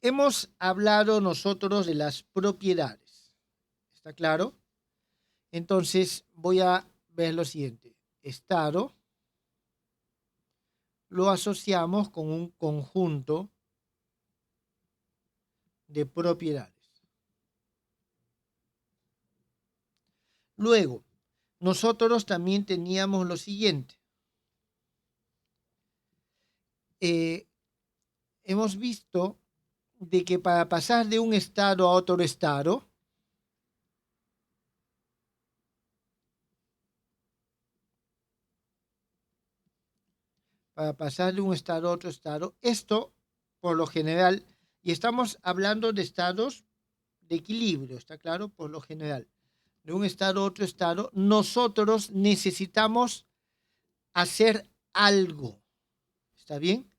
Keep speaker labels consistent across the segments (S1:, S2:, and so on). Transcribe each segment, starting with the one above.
S1: Hemos hablado nosotros de las propiedades. ¿Está claro? Entonces voy a ver lo siguiente. Estado lo asociamos con un conjunto de propiedades. Luego, nosotros también teníamos lo siguiente. Hemos visto de que para pasar de un estado a otro estado, a otro estado, esto por lo general, y estamos hablando de estados de equilibrio, ¿está claro? Por lo general, de un estado a otro estado, nosotros necesitamos hacer algo, ¿está bien?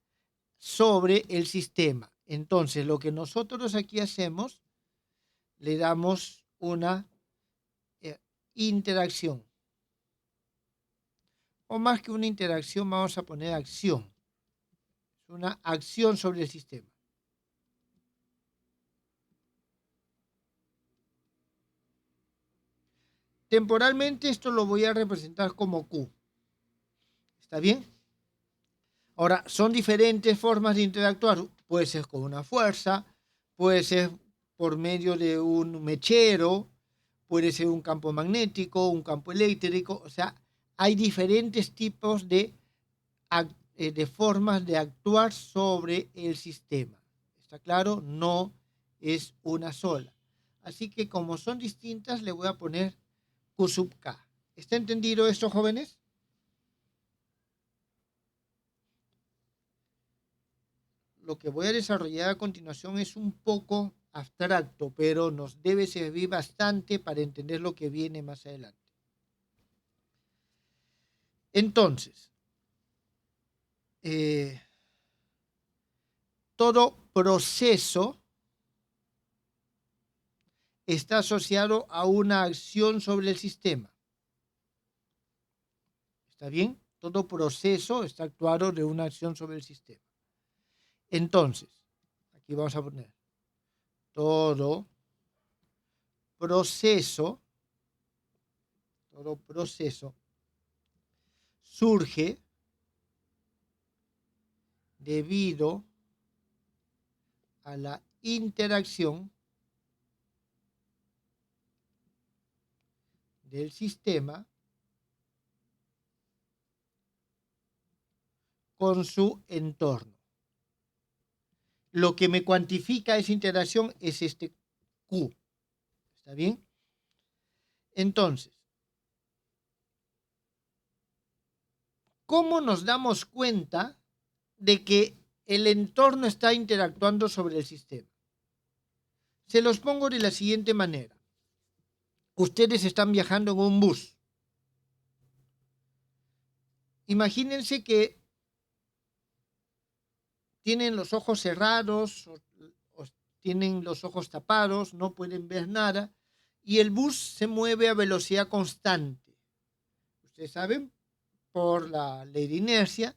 S1: Sobre el sistema. Entonces, lo que nosotros aquí hacemos, le damos una interacción. O más que una interacción, vamos a poner acción. Es una acción sobre el sistema. Temporalmente esto lo voy a representar como Q. ¿Está bien? Ahora, son diferentes formas de interactuar. Puede ser con una fuerza, puede ser por medio de un mechero, puede ser un campo magnético, un campo eléctrico. O sea, hay diferentes tipos de formas de actuar sobre el sistema. ¿Está claro? No es una sola. Así que como son distintas, le voy a poner Q sub K. ¿Está entendido esto, jóvenes? Lo que voy a desarrollar a continuación es un poco abstracto, pero nos debe servir bastante para entender lo que viene más adelante. Entonces, todo proceso está asociado a una acción sobre el sistema. ¿Está bien? Todo proceso está actuado de una acción sobre el sistema. Entonces, aquí vamos a poner todo proceso surge debido a la interacción del sistema con su entorno. Lo que me cuantifica esa interacción es este Q. ¿Está bien? Entonces, ¿cómo nos damos cuenta de que el entorno está interactuando sobre el sistema? Se los pongo de la siguiente manera. Ustedes están viajando en un bus. Imagínense que tienen los ojos cerrados o tienen los ojos tapados, no pueden ver nada, y el bus se mueve a velocidad constante. Ustedes saben, por la ley de inercia,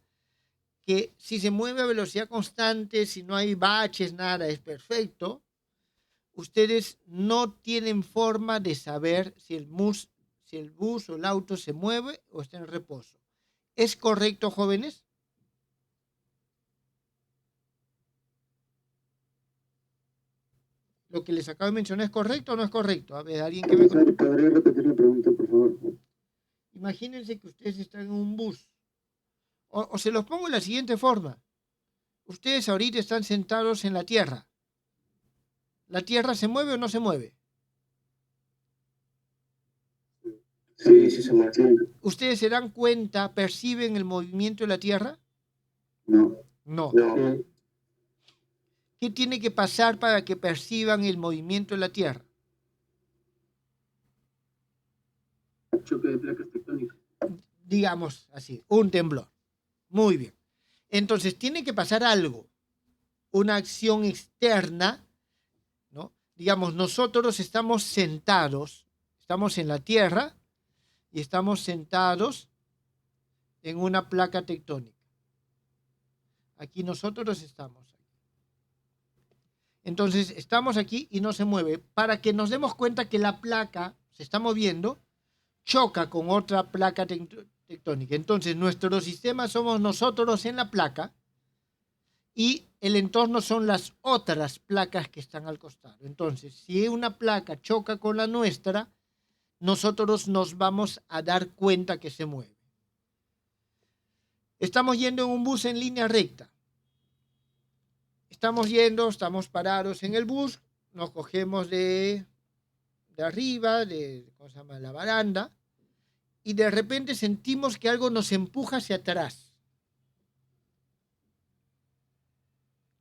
S1: que si se mueve a velocidad constante, si no hay baches, nada, es perfecto. Ustedes no tienen forma de saber si el bus o el auto se mueve o está en reposo. ¿Es correcto, jóvenes? Lo que les acabo de mencionar, ¿es correcto o no es correcto? A ver, alguien que me...
S2: ¿Podría repetir la pregunta, por favor?
S1: Imagínense que ustedes están en un bus. O se los pongo de la siguiente forma. Ustedes ahorita están sentados en la Tierra. ¿La Tierra se mueve o no se mueve?
S2: Sí, sí se mueve.
S1: ¿Ustedes se dan cuenta, perciben el movimiento de la Tierra?
S2: No.
S1: No.
S2: No.
S1: ¿Qué tiene que pasar para que perciban el movimiento de la Tierra?
S2: Choque de placas tectónicas.
S1: Digamos así, un temblor. Muy bien. Entonces, tiene que pasar algo, una acción externa, ¿no? Digamos, nosotros estamos sentados, estamos en la Tierra y estamos sentados en una placa tectónica. Aquí nosotros estamos. Entonces, estamos aquí y no se mueve. Para que nos demos cuenta que la placa se está moviendo, choca con otra placa tectónica. Entonces, nuestro sistema somos nosotros en la placa y el entorno son las otras placas que están al costado. Entonces, si una placa choca con la nuestra, nosotros nos vamos a dar cuenta que se mueve. Estamos yendo en un bus en línea recta. Estamos parados en el bus, nos cogemos de arriba, ¿cómo se llama?, la baranda, y de repente sentimos que algo nos empuja hacia atrás.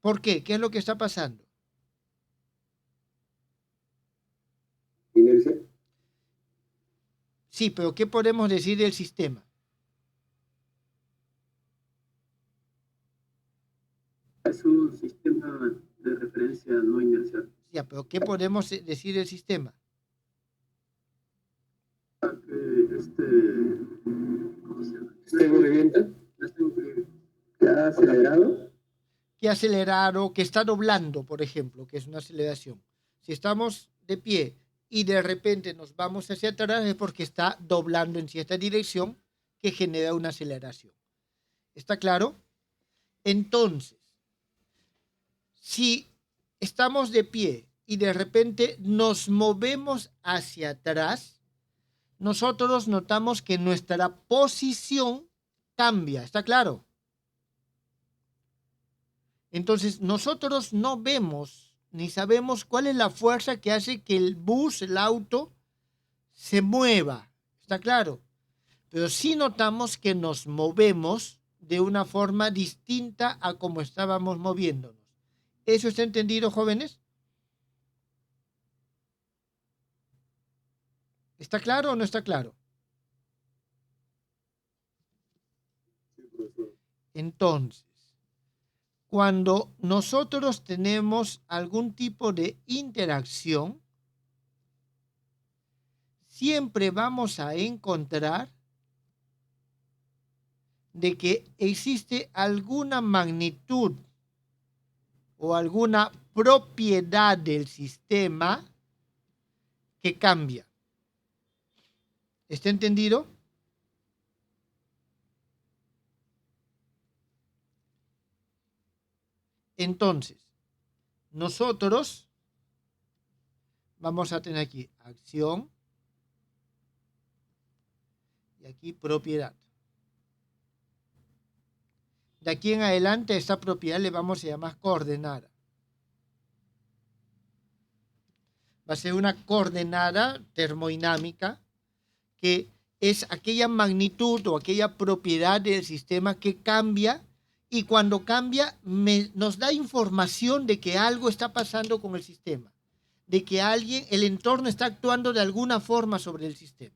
S1: ¿Por qué? ¿Qué es lo que está pasando?
S2: Inercia.
S1: Sí, pero ¿qué podemos decir del sistema?
S2: Es un sistema de referencia no inercial.
S1: Ya, pero ¿qué podemos decir del sistema?
S2: ¿Cómo se llama? Este movimiento que ha acelerado.
S1: Que acelerado, que está doblando, por ejemplo, que es una aceleración. Si estamos de pie y de repente nos vamos hacia atrás es porque está doblando en cierta dirección que genera una aceleración. ¿Está claro? Entonces, si estamos de pie y de repente nos movemos hacia atrás, nosotros notamos que nuestra posición cambia. ¿Está claro? Entonces, nosotros no vemos ni sabemos cuál es la fuerza que hace que el bus, el auto, se mueva. ¿Está claro? Pero sí notamos que nos movemos de una forma distinta a como estábamos moviéndonos. ¿Eso está entendido, jóvenes? ¿Está claro o no está claro? Entonces, cuando nosotros tenemos algún tipo de interacción, siempre vamos a encontrar de que existe alguna magnitud o alguna propiedad del sistema que cambia. ¿Está entendido? Entonces, nosotros vamos a tener aquí acción y aquí propiedad. De aquí en adelante a esta propiedad le vamos a llamar coordenada. Va a ser una coordenada termodinámica que es aquella magnitud o aquella propiedad del sistema que cambia y cuando cambia nos da información de que algo está pasando con el sistema, de que el entorno está actuando de alguna forma sobre el sistema.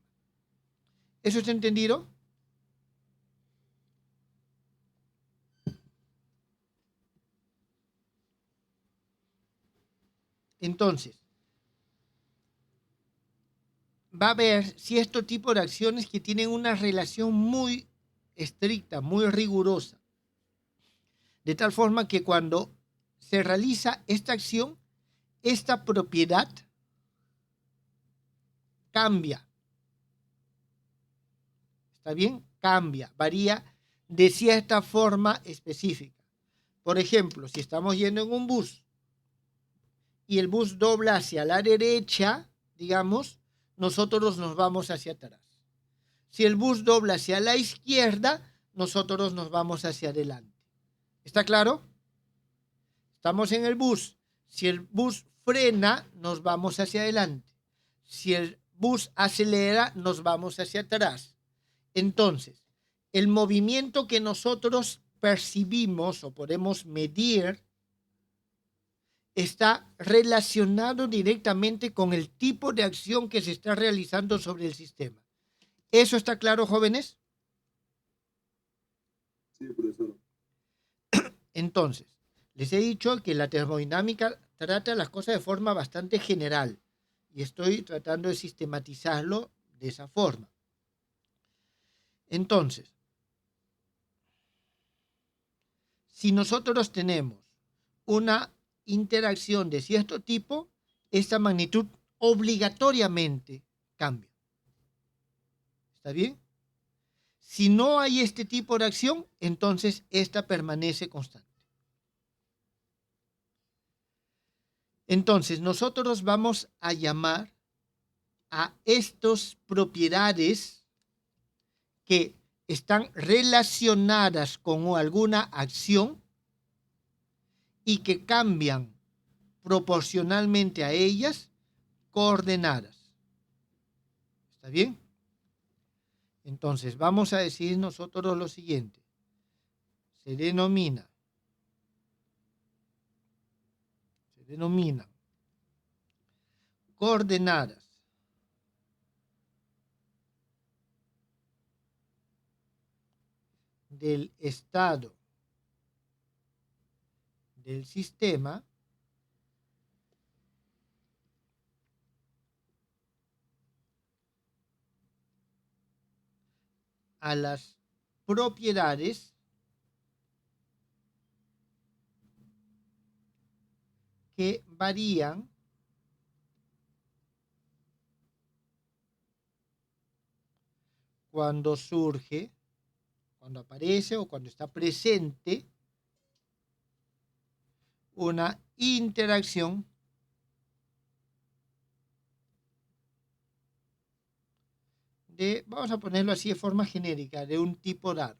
S1: ¿Eso está entendido? Entonces, va a haber cierto tipo de acciones que tienen una relación muy estricta, muy rigurosa. De tal forma que cuando se realiza esta acción, esta propiedad cambia. ¿Está bien? Cambia, varía de cierta forma específica. Por ejemplo, si estamos yendo en un bus y el bus dobla hacia la derecha, digamos, nosotros nos vamos hacia atrás. Si el bus dobla hacia la izquierda, nosotros nos vamos hacia adelante. ¿Está claro? Estamos en el bus. Si el bus frena, nos vamos hacia adelante. Si el bus acelera, nos vamos hacia atrás. Entonces, el movimiento que nosotros percibimos o podemos medir está relacionado directamente con el tipo de acción que se está realizando sobre el sistema. ¿Eso está claro, jóvenes?
S2: Sí, profesor.
S1: Entonces, les he dicho que la termodinámica trata las cosas de forma bastante general y estoy tratando de sistematizarlo de esa forma. Entonces, si nosotros tenemos una interacción de cierto tipo, esta magnitud obligatoriamente cambia. ¿Está bien? Si no hay este tipo de acción, entonces esta permanece constante. Entonces, nosotros vamos a llamar a estas propiedades que están relacionadas con alguna acción y que cambian proporcionalmente a ellas, coordenadas. ¿Está bien? Entonces, vamos a decir nosotros lo siguiente. Se denominan coordenadas del estado del sistema a las propiedades que varían cuando surge, cuando aparece o cuando está presente una interacción de, vamos a ponerlo así de forma genérica, de un tipo dado.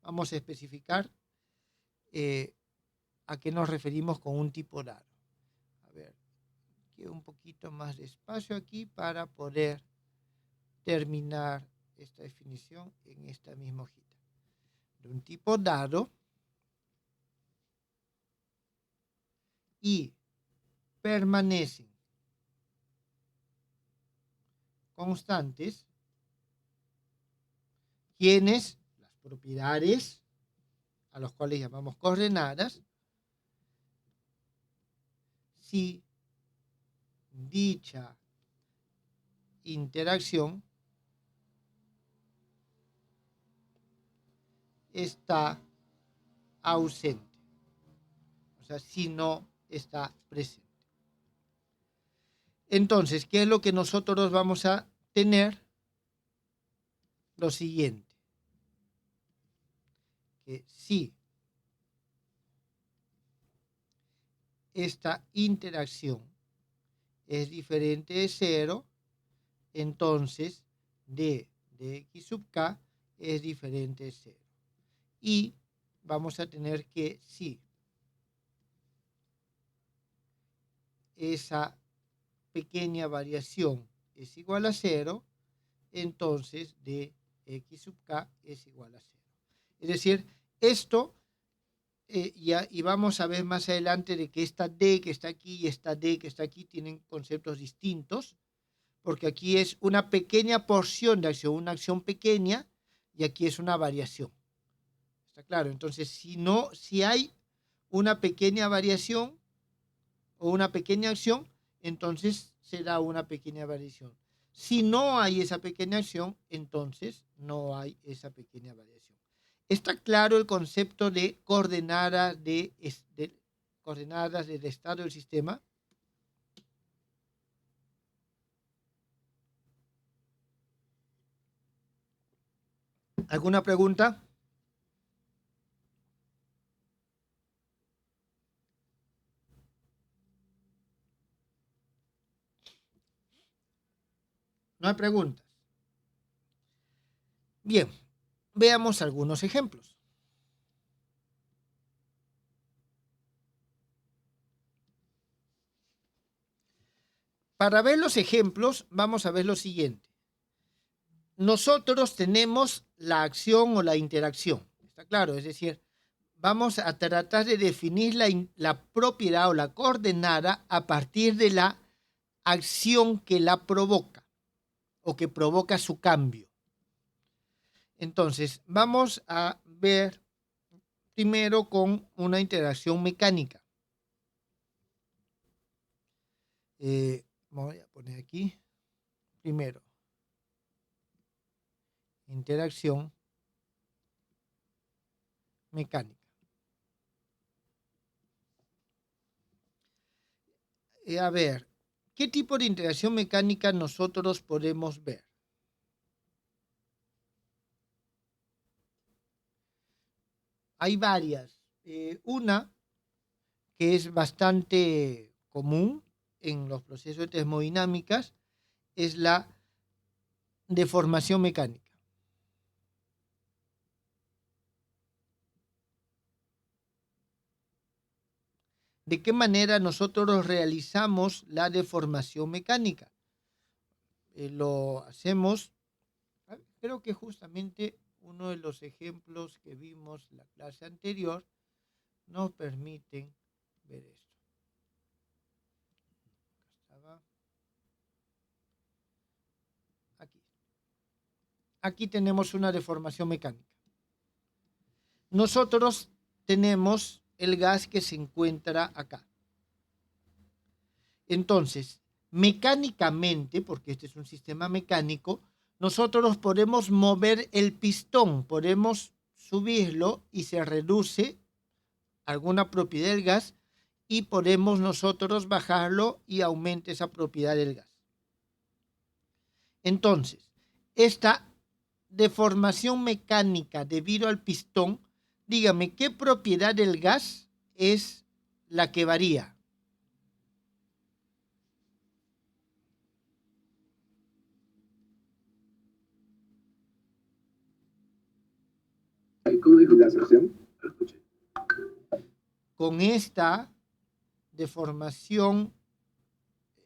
S1: Vamos a especificar a qué nos referimos con un tipo dado. A ver, quiero un poquito más de espacio aquí para poder terminar esta definición en esta misma hojita. De un tipo dado y permanecen constantes quienes, las propiedades a los cuales llamamos coordenadas, si dicha interacción está ausente, o sea, si no está presente. Entonces, ¿qué es lo que nosotros vamos a tener? Lo siguiente, que si esta interacción es diferente de 0, entonces d de x sub k es diferente de 0. Y vamos a tener que si esa pequeña variación es igual a 0, entonces d x sub k es igual a 0. Es decir, esto y vamos a ver más adelante de que esta d que está aquí y esta d que está aquí tienen conceptos distintos, porque aquí es una pequeña porción de acción, una acción pequeña, y aquí es una variación. ¿Está claro? Entonces, si hay una pequeña variación o una pequeña acción, entonces será una pequeña variación. Si no hay esa pequeña acción, entonces no hay esa pequeña variación. ¿Está claro el concepto de coordenadas coordenadas del estado del sistema? ¿Alguna pregunta? No hay preguntas. Bien, veamos algunos ejemplos. Para ver los ejemplos, vamos a ver lo siguiente. Nosotros tenemos la acción o la interacción, ¿está claro? Es decir, vamos a tratar de definir la propiedad o la coordenada a partir de la acción que la provoca o que provoca su cambio. Entonces, vamos a ver primero con una interacción mecánica. Voy a poner aquí, primero, interacción mecánica. A ver, ¿qué tipo de interacción mecánica nosotros podemos ver? Hay varias. Una que es bastante común en los procesos de termodinámicas es la deformación mecánica. ¿De qué manera nosotros realizamos la deformación mecánica? Lo hacemos, creo que justamente uno de los ejemplos que vimos en la clase anterior nos permiten ver esto. Aquí. Aquí tenemos una deformación mecánica. Nosotros tenemos el gas que se encuentra acá. Entonces, mecánicamente, porque este es un sistema mecánico, nosotros podemos mover el pistón, podemos subirlo y se reduce alguna propiedad del gas y podemos nosotros bajarlo y aumenta esa propiedad del gas. Entonces, esta deformación mecánica debido al pistón, dígame, ¿qué propiedad del gas es la que varía?
S2: ¿Cómo dijo la asociación?
S1: Con esta deformación,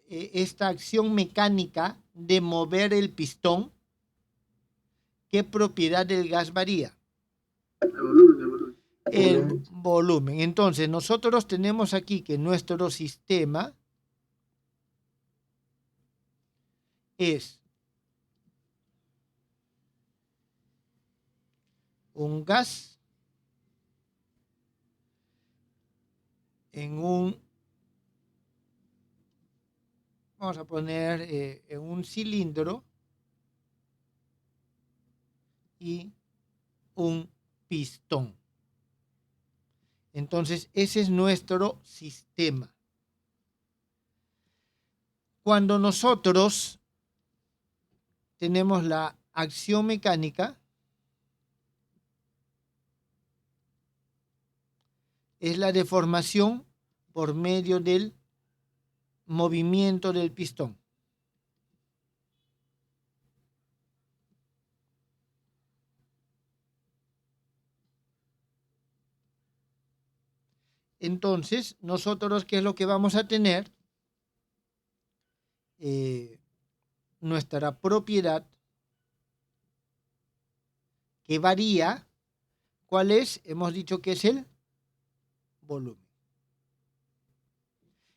S1: esta acción mecánica de mover el pistón, ¿qué propiedad del gas varía? El volumen. Entonces, nosotros tenemos aquí que nuestro sistema es un gas en un, vamos a poner en un cilindro y un pistón. Entonces, ese es nuestro sistema. Cuando nosotros tenemos la acción mecánica, es la deformación por medio del movimiento del pistón. Entonces, nosotros, ¿qué es lo que vamos a tener? Nuestra propiedad que varía, ¿cuál es? Hemos dicho que es el volumen.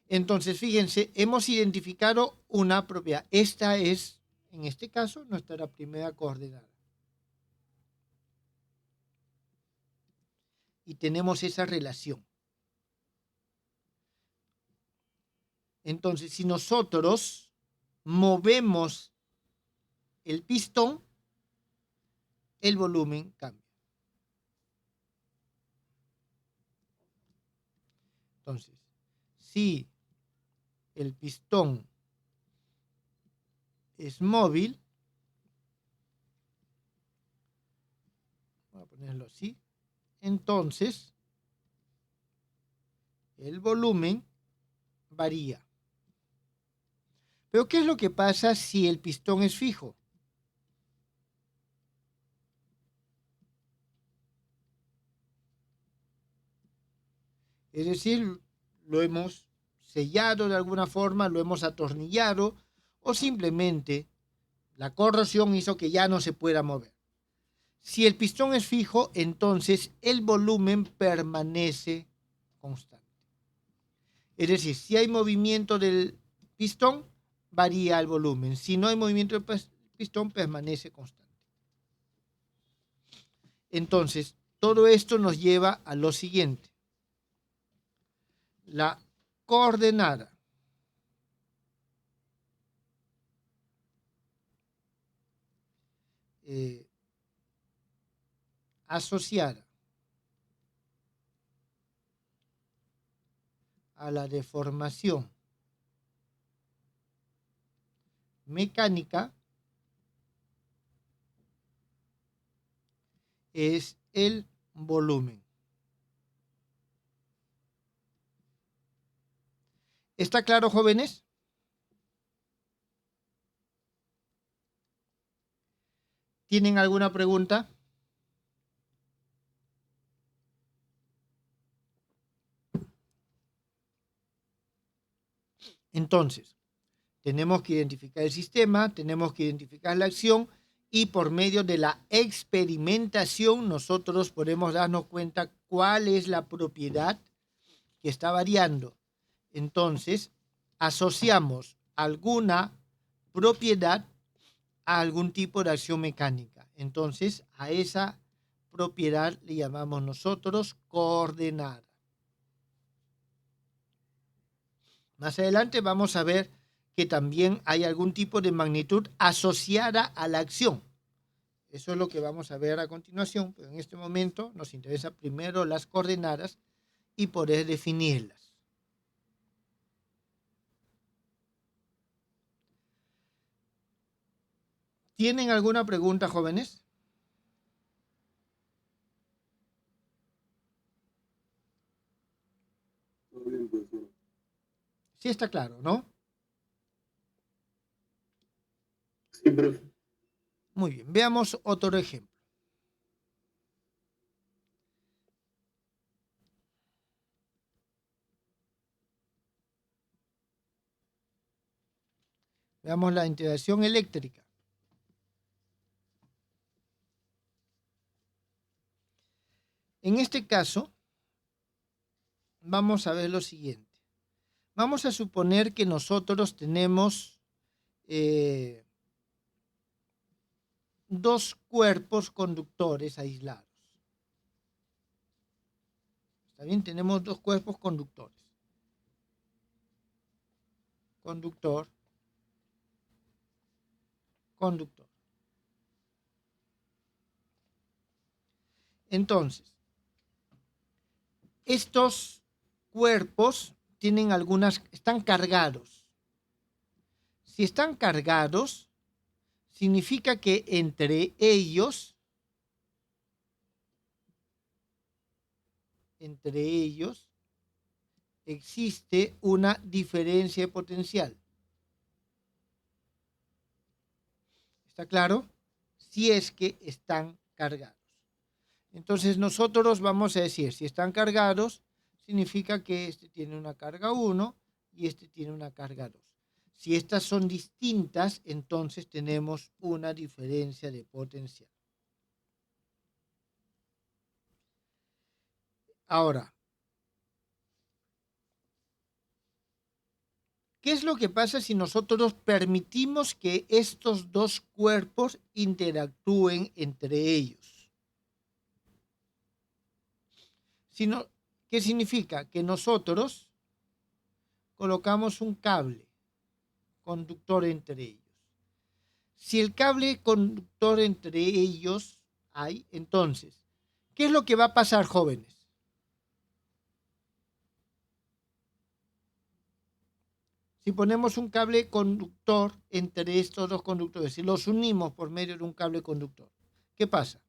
S1: Entonces, fíjense, hemos identificado una propiedad. Esta es, en este caso, nuestra primera coordenada. Y tenemos esa relación. Entonces, si nosotros movemos el pistón, el volumen cambia. Entonces, si el pistón es móvil, voy a ponerlo así, entonces el volumen varía. Pero ¿qué es lo que pasa si el pistón es fijo? Es decir, lo hemos sellado de alguna forma, lo hemos atornillado o simplemente la corrosión hizo que ya no se pueda mover. Si el pistón es fijo, entonces el volumen permanece constante. Es decir, si hay movimiento del pistón, varía el volumen. Si no hay movimiento del pistón, permanece constante. Entonces, todo esto nos lleva a lo siguiente. La coordenada asociada a la deformación mecánica es el volumen. ¿Está claro, jóvenes? ¿Tienen alguna pregunta? Entonces, tenemos que identificar el sistema, tenemos que identificar la acción y por medio de la experimentación nosotros podemos darnos cuenta cuál es la propiedad que está variando. Entonces, asociamos alguna propiedad a algún tipo de acción mecánica. Entonces, a esa propiedad le llamamos nosotros coordenada. Más adelante vamos a ver que también hay algún tipo de magnitud asociada a la acción. Eso es lo que vamos a ver a continuación, pero en este momento nos interesa primero las coordenadas y poder definirlas. ¿Tienen alguna pregunta, jóvenes? Sí está claro, ¿no?
S2: Sí, profe.
S1: Muy bien, veamos otro ejemplo. Veamos la interacción eléctrica. En este caso, vamos a ver lo siguiente. Vamos a suponer que nosotros tenemos dos cuerpos conductores aislados. ¿Está bien? Tenemos dos cuerpos conductores. Conductor, conductor. Entonces, estos cuerpos están cargados. Si están cargados, significa que entre ellos existe una diferencia potencial. ¿Está claro? Si es que están cargados. Entonces nosotros vamos a decir, si están cargados, significa que este tiene una carga 1 y este tiene una carga 2. Si estas son distintas, entonces tenemos una diferencia de potencial. Ahora, ¿qué es lo que pasa si nosotros permitimos que estos dos cuerpos interactúen entre ellos? ¿Qué significa? Que nosotros colocamos un cable conductor entre ellos. Si el cable conductor entre ellos hay, entonces, ¿qué es lo que va a pasar, jóvenes? Si ponemos un cable conductor entre estos dos conductores, si los unimos por medio de un cable conductor, ¿qué pasa?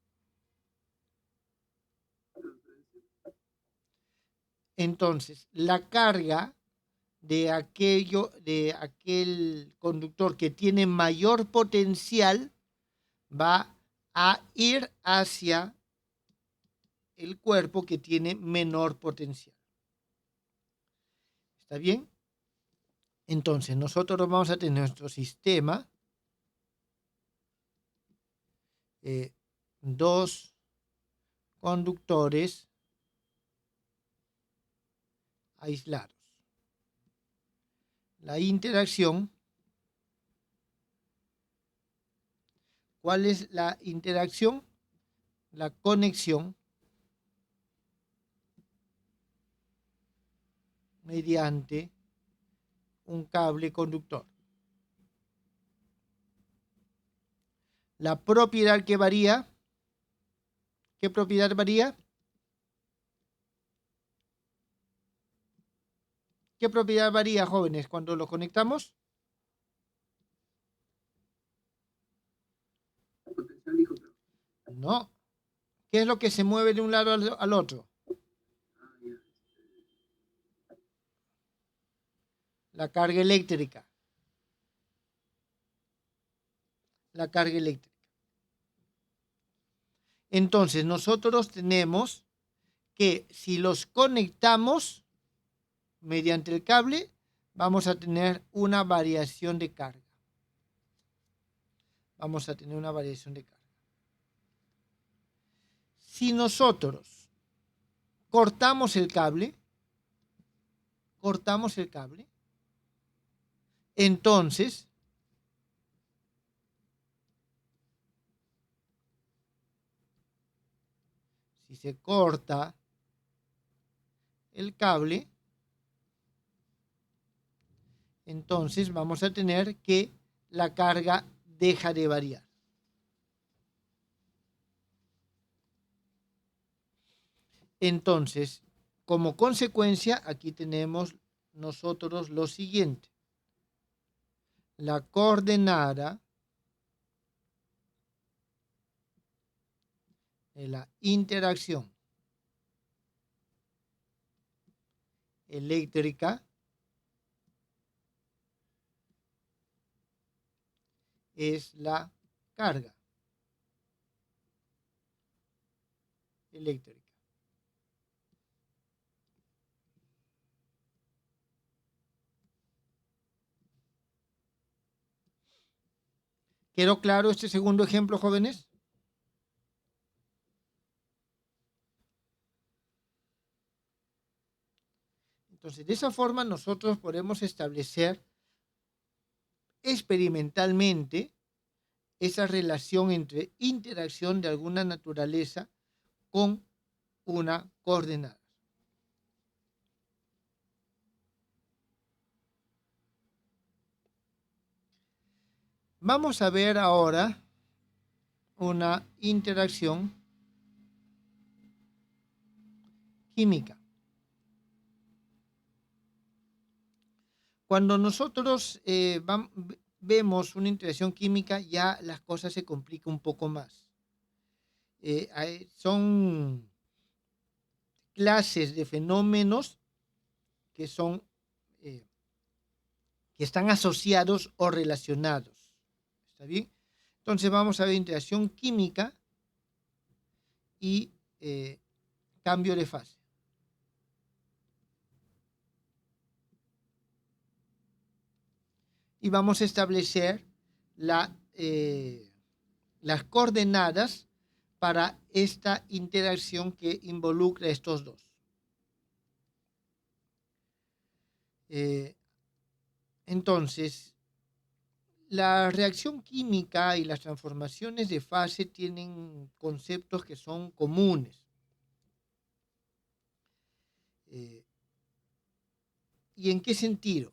S1: Entonces, la carga de aquel conductor que tiene mayor potencial va a ir hacia el cuerpo que tiene menor potencial. ¿Está bien? Entonces, nosotros vamos a tener nuestro sistema, dos conductores aislados. La interacción, ¿cuál es la interacción? La conexión mediante un cable conductor. La propiedad que varía, ¿qué propiedad varía? ¿Qué propiedad varía, jóvenes, cuando lo conectamos? ¿no? ¿Qué es lo que se mueve de un lado al otro? La carga eléctrica. La carga eléctrica. Entonces, nosotros tenemos que si los conectamos mediante el cable, vamos a tener una variación de carga. Vamos a tener una variación de carga. Si nosotros cortamos el cable, entonces si se corta el cable, entonces vamos a tener que la carga deja de variar. Entonces, como consecuencia, aquí tenemos nosotros lo siguiente. La coordenada de la interacción eléctrica es la carga eléctrica. ¿Quedó claro este segundo ejemplo, jóvenes? Entonces, de esa forma nosotros podemos establecer experimentalmente esa relación entre interacción de alguna naturaleza con una coordenada. Vamos a ver ahora una interacción química. Cuando nosotros vemos una interacción química, ya las cosas se complican un poco más. Son clases de fenómenos que son que están asociados o relacionados. ¿Está bien? Entonces vamos a ver interacción química y cambio de fase. Y vamos a establecer las coordenadas para esta interacción que involucra a estos dos. Entonces, la reacción química y las transformaciones de fase tienen conceptos que son comunes. ¿Y en qué sentido?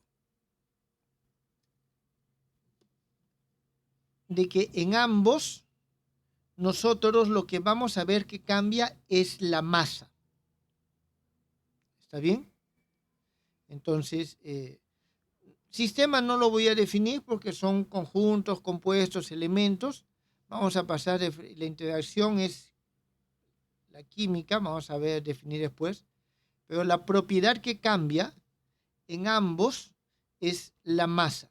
S1: De que en ambos nosotros lo que vamos a ver que cambia es la masa. ¿Está bien? Entonces, sistema no lo voy a definir porque son conjuntos, compuestos, elementos. Vamos a pasar de la interacción es la química, vamos a ver, definir después. Pero la propiedad que cambia en ambos es la masa.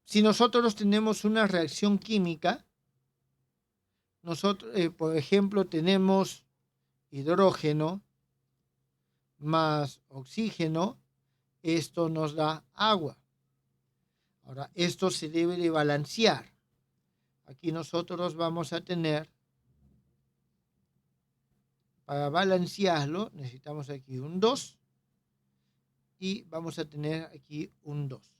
S1: Si nosotros tenemos una reacción química, nosotros, por ejemplo, tenemos hidrógeno más oxígeno, esto nos da agua. Ahora, esto se debe de balancear. Aquí nosotros vamos a tener, para balancearlo, necesitamos aquí un 2 y vamos a tener aquí un 2.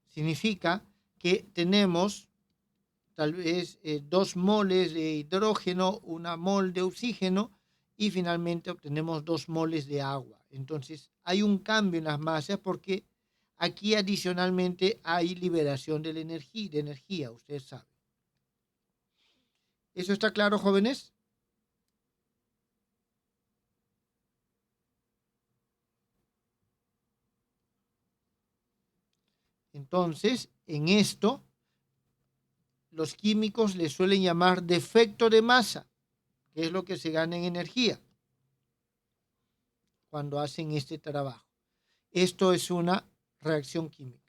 S1: Significa que tenemos tal vez 2 moles de hidrógeno, 1 mol de oxígeno y finalmente obtenemos 2 moles de agua. Entonces hay un cambio en las masas porque aquí adicionalmente hay liberación de energía, ustedes saben. ¿Eso está claro, jóvenes? Entonces, en esto, los químicos le suelen llamar defecto de masa, que es lo que se gana en energía cuando hacen este trabajo. Esto es una reacción química.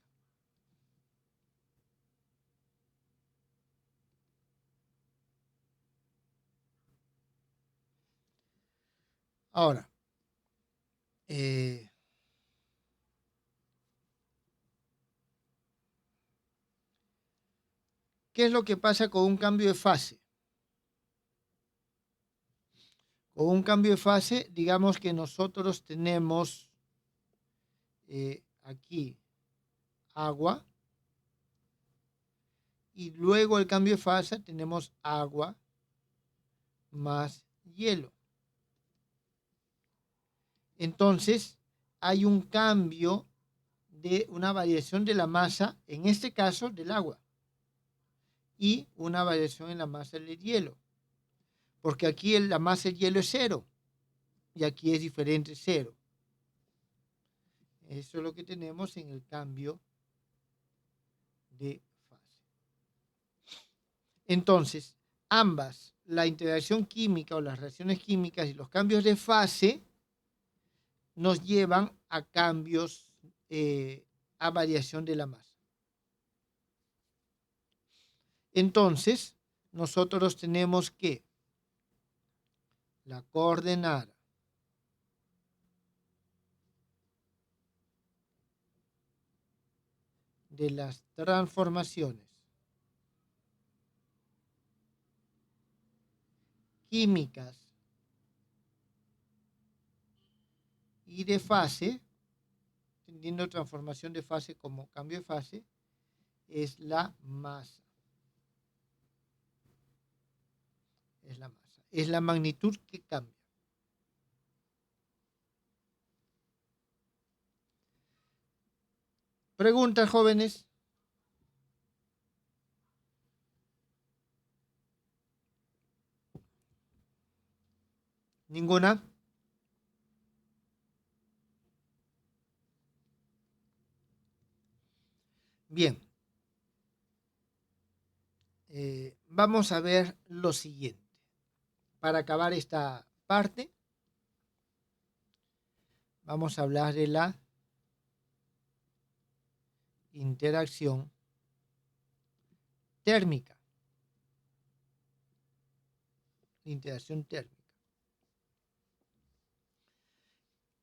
S1: Ahora, ¿qué es lo que pasa con un cambio de fase? Con un cambio de fase, digamos que nosotros tenemos aquí agua y luego el cambio de fase tenemos agua más hielo. Entonces, hay un cambio de una variación de la masa, en este caso del agua, y una variación en la masa del hielo. Porque aquí la masa del hielo es 0 y aquí es diferente 0. Eso es lo que tenemos en el cambio de fase. Entonces, ambas, la interacción química o las reacciones químicas y los cambios de fase, nos llevan a cambios, a variación de la masa. Entonces, nosotros tenemos que la coordenada de las transformaciones químicas y de fase, entendiendo transformación de fase como cambio de fase, es la masa. Es la masa. Es la magnitud que cambia. Preguntas, jóvenes. ¿Ninguna? Bien. Vamos a ver lo siguiente. Para acabar esta parte, vamos a hablar de la interacción térmica. Interacción térmica.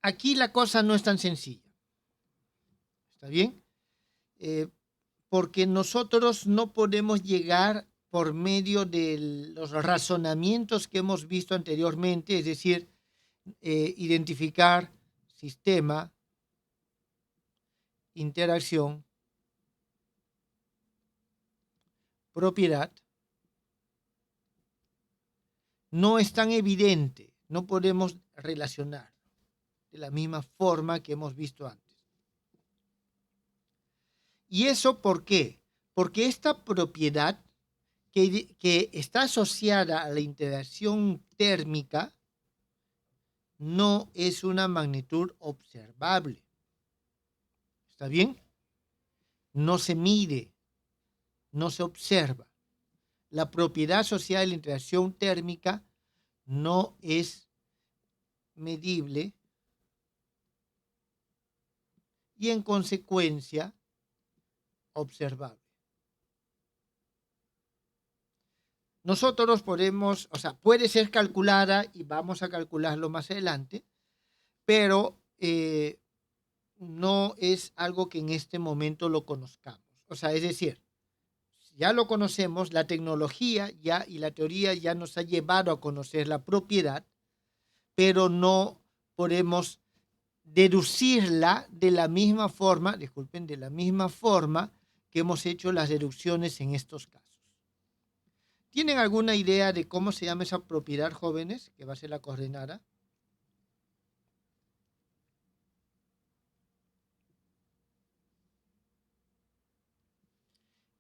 S1: Aquí la cosa no es tan sencilla. ¿Está bien? Porque nosotros no podemos llegar por medio de los razonamientos que hemos visto anteriormente, es decir, identificar sistema, interacción, propiedad. No es tan evidente, no podemos relacionar de la misma forma que hemos visto antes. ¿Y eso por qué? Porque esta propiedad que está asociada a la interacción térmica no es una magnitud observable. ¿Está bien? No se mide, no se observa. La propiedad asociada a la interacción térmica no es medible y en consecuencia observable. Nosotros podemos, o sea, puede ser calculada y vamos a calcularlo más adelante, pero no es algo que en este momento lo conozcamos. O sea, es decir, ya lo conocemos, la tecnología ya y la teoría ya nos ha llevado a conocer la propiedad, pero no podemos deducirla de la misma forma, disculpen, de la misma forma que hemos hecho las deducciones en estos casos. ¿Tienen alguna idea de cómo se llama esa propiedad, jóvenes, que va a ser la coordenada?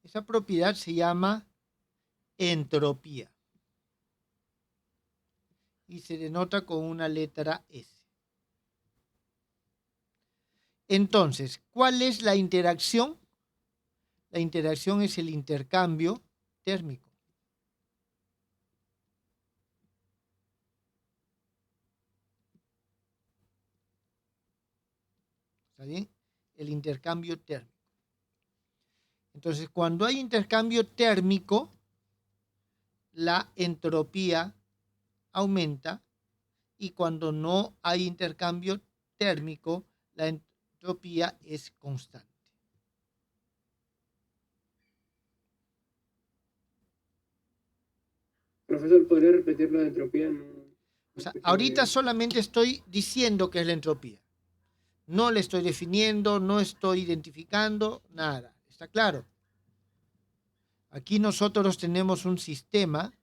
S1: Esa propiedad se llama entropía y se denota con una letra S. Entonces, ¿cuál es la interacción La interacción es el intercambio térmico. ¿Está bien? El intercambio térmico. Entonces, cuando hay intercambio térmico, la entropía aumenta, y cuando no hay intercambio térmico, la entropía es constante.
S2: Profesor, ¿podría repetir la entropía?
S1: O sea, ahorita solamente estoy diciendo que es la entropía. No le estoy definiendo, no estoy identificando, nada. ¿Está claro? Aquí nosotros tenemos un sistema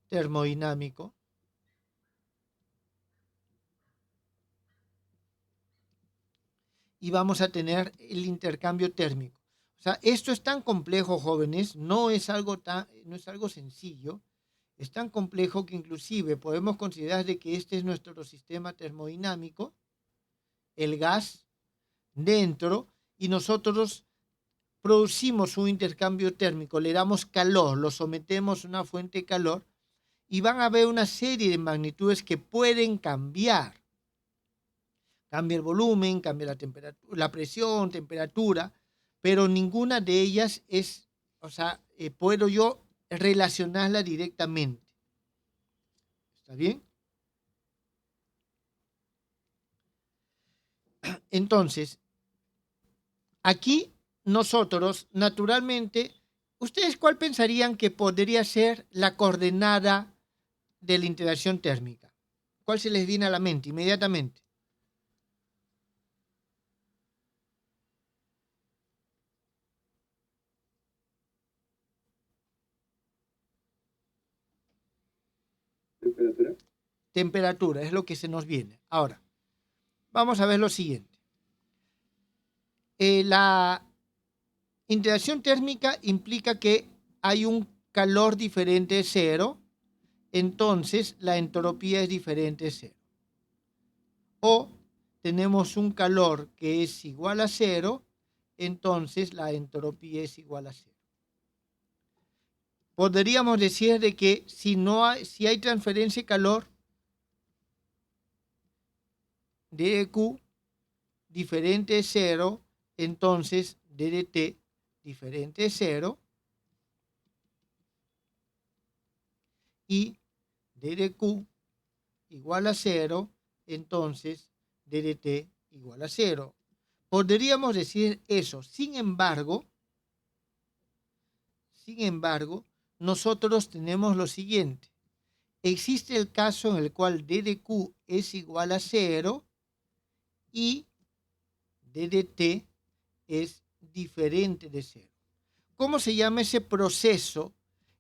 S1: termodinámico y vamos a tener el intercambio térmico. O sea, esto es tan complejo, jóvenes, no es algo sencillo, es tan complejo que inclusive podemos considerar de que este es nuestro sistema termodinámico, el gas dentro, y nosotros producimos un intercambio térmico, le damos calor, lo sometemos a una fuente de calor y van a haber una serie de magnitudes que pueden cambiar. Cambia el volumen, cambia la temperatura, la presión, temperatura, pero ninguna de ellas es, o sea, puedo yo relacionarla directamente. ¿Está bien? Entonces, aquí nosotros, naturalmente, ¿ustedes cuál pensarían que podría ser la coordenada de la interacción térmica? ¿Cuál se les viene a la mente inmediatamente?
S2: ¿Temperatura?
S1: Temperatura, es lo que se nos viene. Ahora, vamos a ver lo siguiente. La interacción térmica implica que hay un calor diferente de cero, entonces la entropía es diferente de cero. O tenemos un calor que es igual a cero, entonces la entropía es igual a cero. Podríamos decir de que si hay transferencia de calor, dQ diferente de cero, entonces ddt diferente de cero, y dQ igual a cero, entonces ddt igual a cero. Podríamos decir eso. Sin embargo, nosotros tenemos lo siguiente. Existe el caso en el cual dQ es igual a cero y ddt es diferente de cero. ¿Cómo se llama ese proceso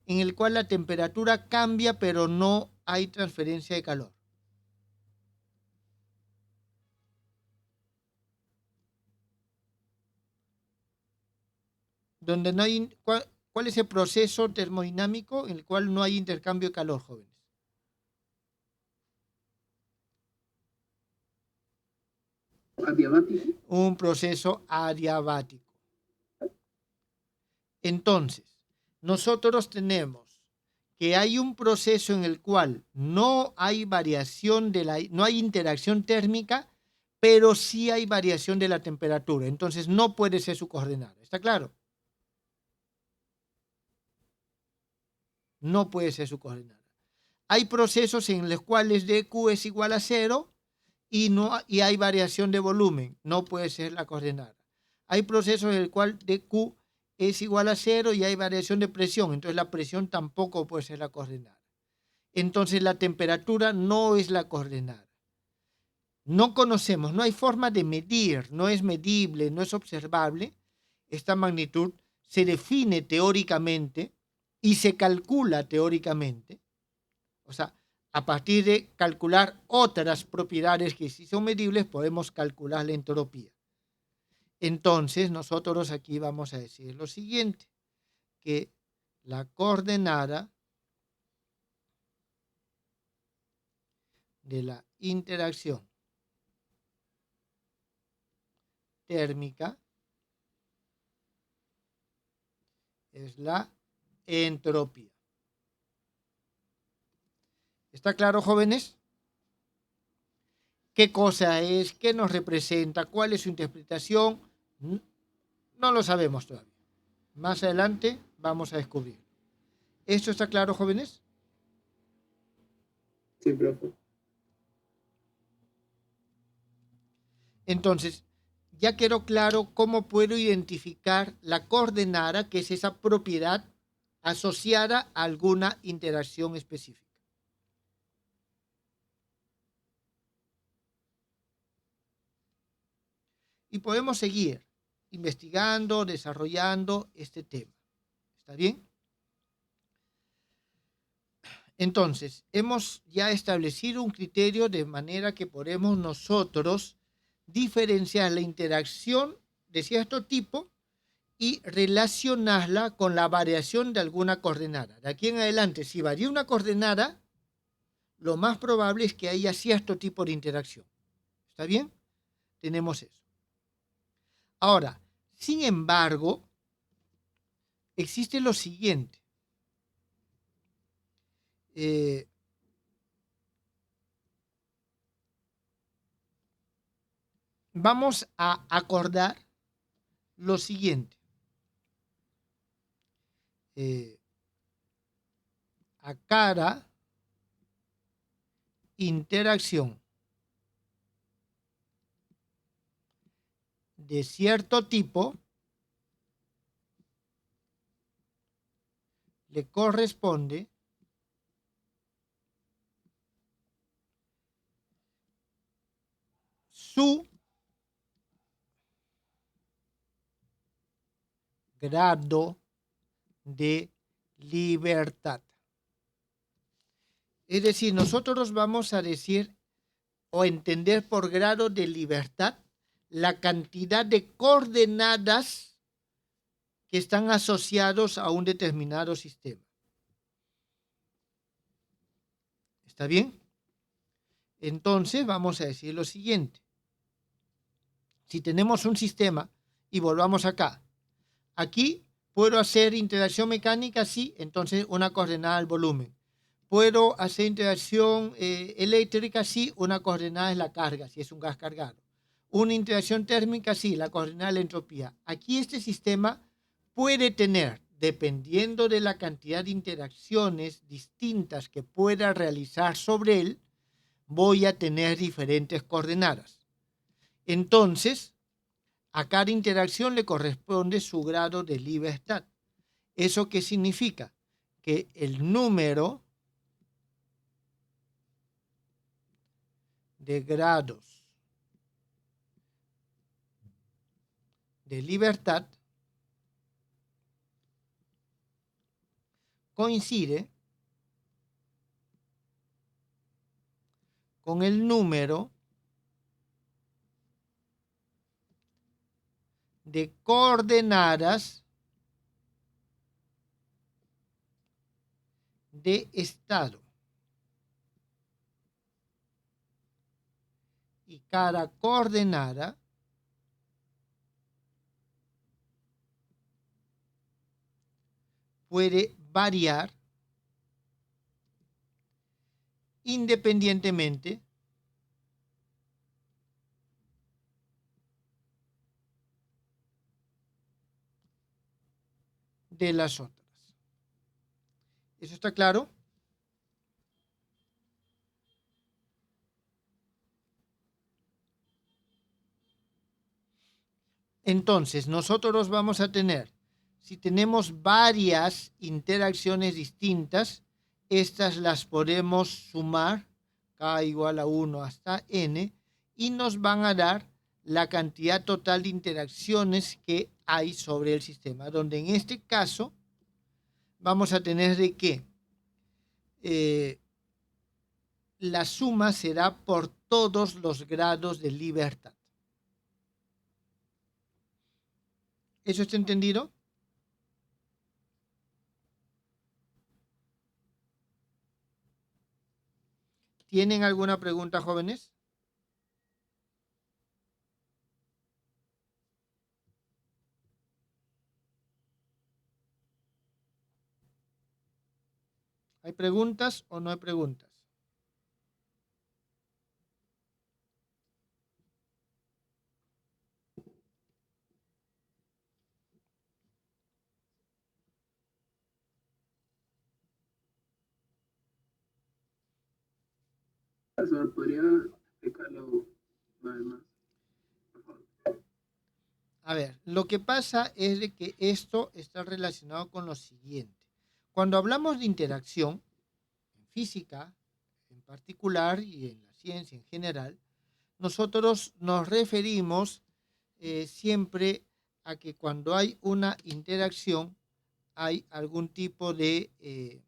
S1: en el cual la temperatura cambia pero no hay transferencia de calor? Donde no hay, ¿cuál es el proceso termodinámico en el cual no hay intercambio de calor, jóvenes?
S2: Adiabático.
S1: Un proceso adiabático. Entonces, nosotros tenemos que hay un proceso en el cual no hay variación no hay interacción térmica, pero sí hay variación de la temperatura. Entonces no puede ser su coordenada. ¿Está claro? No puede ser su coordenada. Hay procesos en los cuales dQ es igual a cero y hay variación de volumen. No puede ser la coordenada. Hay procesos en el cual dQ es igual a cero y hay variación de presión. Entonces la presión tampoco puede ser la coordenada. Entonces la temperatura no es la coordenada. No conocemos, no hay forma de medir, no es medible, no es observable. Esta magnitud se define teóricamente y se calcula teóricamente. O sea, a partir de calcular otras propiedades que sí son medibles, podemos calcular la entropía. Entonces, nosotros aquí vamos a decir lo siguiente, que la coordenada de la interacción térmica es la entropía. ¿Está claro, jóvenes? ¿Qué cosa es? ¿Qué nos representa? ¿Cuál es su interpretación? No lo sabemos todavía. Más adelante vamos a descubrir. ¿Esto está claro, jóvenes?
S2: Sí, profe.
S1: Entonces, ya quedó claro cómo puedo identificar la coordenada, que es esa propiedad asociada a alguna interacción específica. Y podemos seguir investigando, desarrollando este tema. ¿Está bien? Entonces, hemos ya establecido un criterio de manera que podemos nosotros diferenciar la interacción de cierto tipo y relacionarla con la variación de alguna coordenada. De aquí en adelante, si varía una coordenada, lo más probable es que haya cierto tipo de interacción. ¿Está bien? Tenemos eso. Ahora, sin embargo, existe lo siguiente. Vamos a acordar lo siguiente. A cada interacción de cierto tipo le corresponde su grado de libertad. Es decir, nosotros vamos a decir o entender por grado de libertad la cantidad de coordenadas que están asociados a un determinado sistema. ¿Está bien? Entonces vamos a decir lo siguiente. Si tenemos un sistema, y volvamos acá, aquí puedo hacer interacción mecánica, sí, entonces una coordenada al volumen. Puedo hacer interacción eléctrica, sí, una coordenada es la carga, si es un gas cargado. Una interacción térmica, sí, la coordenada es la entropía. Aquí este sistema puede tener, dependiendo de la cantidad de interacciones distintas que pueda realizar sobre él, voy a tener diferentes coordenadas. Entonces, a cada interacción le corresponde su grado de libertad. ¿Eso qué significa? Que el número de grados de libertad coincide con el número de coordenadas de estado. Y cada coordenada puede variar independientemente de las otras. ¿Eso está claro? Entonces, nosotros vamos a tener, si tenemos varias interacciones distintas, estas las podemos sumar, k igual a 1 hasta n, y nos van a dar la cantidad total de interacciones que hay sobre el sistema, donde en este caso vamos a tener de que la suma será por todos los grados de libertad. ¿Eso está entendido? ¿Tienen alguna pregunta, jóvenes? ¿Hay preguntas o no hay preguntas?
S2: Profesor, ¿podría explicarlo más, por favor?
S1: A ver, lo que pasa es de que esto está relacionado con lo siguiente. Cuando hablamos de interacción, en física en particular y en la ciencia en general, nosotros nos referimos siempre a que cuando hay una interacción hay algún tipo de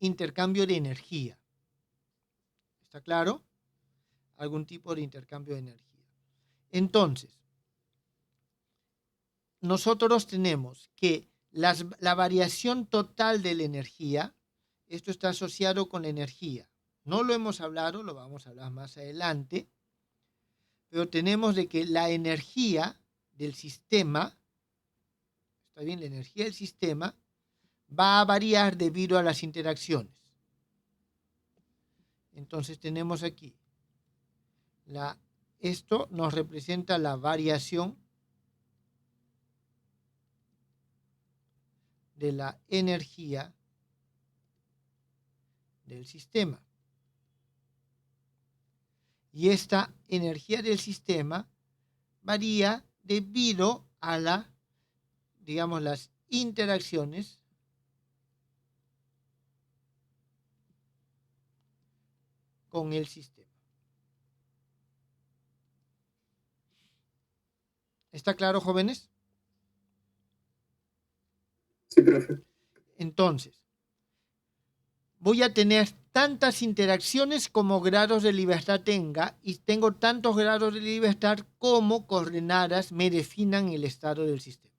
S1: intercambio de energía. ¿Está claro? Algún tipo de intercambio de energía. Entonces, nosotros tenemos que la variación total de la energía, esto está asociado con la energía. No lo hemos hablado, lo vamos a hablar más adelante, pero tenemos de que la energía del sistema, está bien, la energía del sistema va a variar debido a las interacciones. Entonces tenemos aquí, esto nos representa la variación de la energía del sistema. Y esta energía del sistema varía debido a las interacciones con el sistema. ¿Está claro, jóvenes?
S2: Sí, profe.
S1: Entonces, voy a tener tantas interacciones como grados de libertad tenga y tengo tantos grados de libertad como coordenadas me definan el estado del sistema.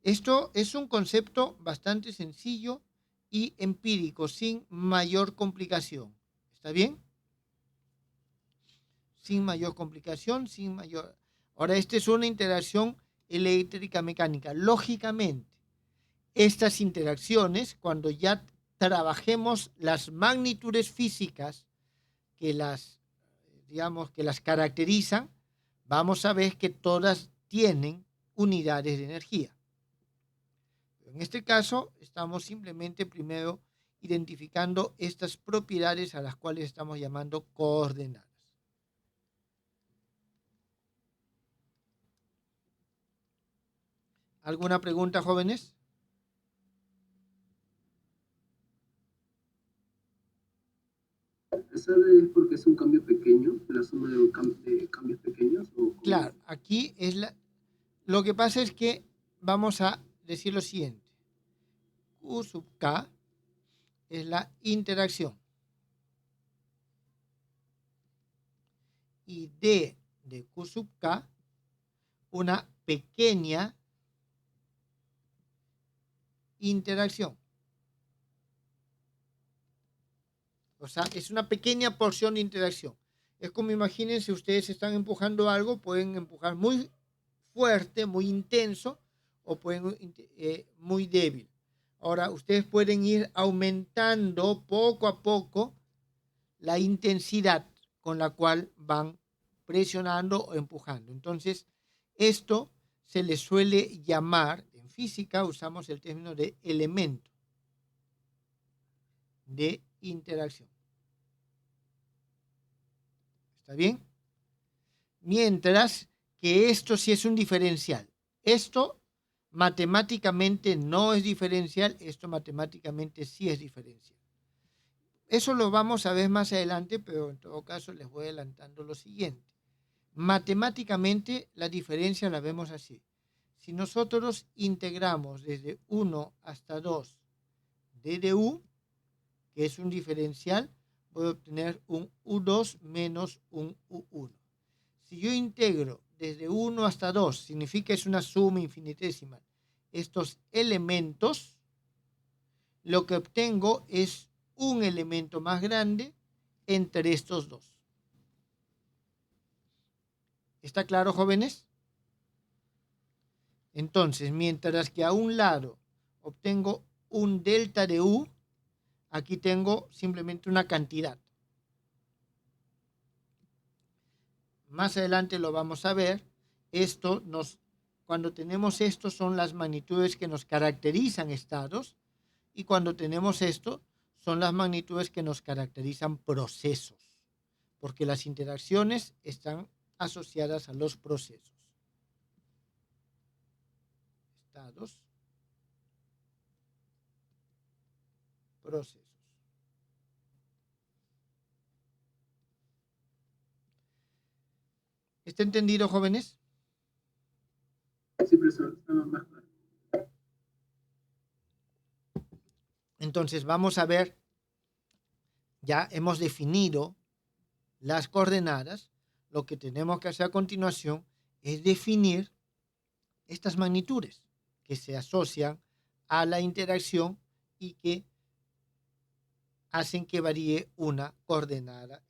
S1: Esto es un concepto bastante sencillo y empírico, sin mayor complicación. ¿Está bien? Sin mayor complicación, sin mayor... Ahora, esta es una interacción eléctrica mecánica. Lógicamente, estas interacciones, cuando ya trabajemos las magnitudes físicas que que las caracterizan, vamos a ver que todas tienen unidades de energía. En este caso, estamos simplemente primero identificando estas propiedades a las cuales estamos llamando coordenadas. ¿Alguna pregunta, jóvenes?
S2: ¿Sabes por qué es un cambio pequeño? ¿La suma de cambios pequeños? ¿O
S1: Claro, aquí es lo que pasa es que vamos a decir lo siguiente. Q sub K es la interacción. Y D de Q sub K, una pequeña interacción. O sea, es una pequeña porción de interacción. Es como imagínense, ustedes están empujando algo, pueden empujar muy fuerte, muy intenso, o pueden muy débil. Ahora, ustedes pueden ir aumentando poco a poco la intensidad con la cual van presionando o empujando. Entonces, esto se le suele llamar, en física usamos el término de elemento de interacción. ¿Está bien? Mientras que esto sí es un diferencial. Esto matemáticamente no es diferencial, esto matemáticamente sí es diferencial. Eso lo vamos a ver más adelante, pero en todo caso les voy adelantando lo siguiente. Matemáticamente la diferencia la vemos así. Si nosotros integramos desde 1 hasta 2 d de u, que es un diferencial, voy a obtener un u2 menos un u1. Si yo integro desde 1 hasta 2, significa es una suma infinitesimal, estos elementos, lo que obtengo es un elemento más grande entre estos dos. ¿Está claro, jóvenes? Entonces, mientras que a un lado obtengo un delta de U, aquí tengo simplemente una cantidad. Más adelante lo vamos a ver. Cuando tenemos esto son las magnitudes que nos caracterizan estados, y cuando tenemos esto son las magnitudes que nos caracterizan procesos, porque las interacciones están asociadas a los procesos. Estados, procesos. ¿Está entendido, jóvenes?
S2: Sí, profesor.
S1: Entonces vamos a ver, ya hemos definido las coordenadas. Lo que tenemos que hacer a continuación es definir estas magnitudes que se asocian a la interacción y que hacen que varíe una coordenada